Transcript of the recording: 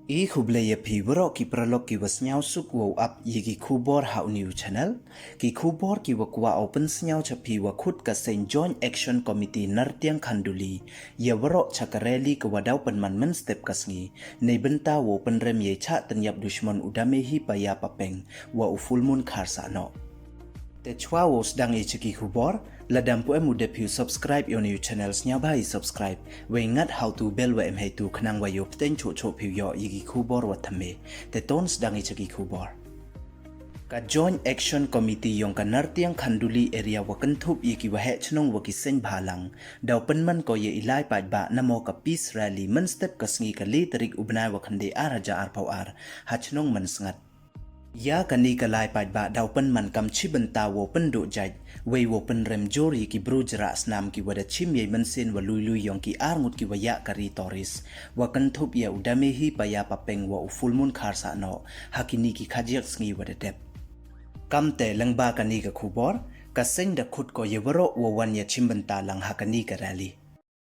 Hublaya pi waroh ki pralog ki wasnyau suk wow up yigi khubor how new channel ki khubor ki wakwa open snyau chapi wa khut ka Saint Joint Action Committee nartiang khanduli ya waroh chakareli ka wadau pynman mynstep kasngi nei benta wo penrem ye cha tanyap dushman udamehi paya papeng wa ufulmun kharsa no te chwa wo sedang cheki khubor ladam pu emu depu subscribe your new channels nya bai subscribe we ngat how to bell wa em hai tu khnang wa yo pten cho cho phu yo yigi khubor wa thame te ton sedang cheki khubor ka Joint Action Committee yong ka nartiang khanduli area wa kanthup yiki wa he chnong wa ki seng bhalang daw penman ko ye ilai pa ba namo ka peace rally mynstep kasngi ka li tarik ubnai wa khande araja ar pau ar ha chnong man sngat ya kani kalai pat ba daw penman kam chi benta wo pendo jai wei wo penrem jori ki brujra snam ki wada chim ye mansin wa lui yong ki arngut ki waya kari toris wa kanthup ya udamehi paya papeng wa ufulmun kharsa no hakini ki khajiak sngi wada dep kamte langba kani ka khubor ka seng da khut ko ye waroh wo wan ya chim benta lang hakani ka rally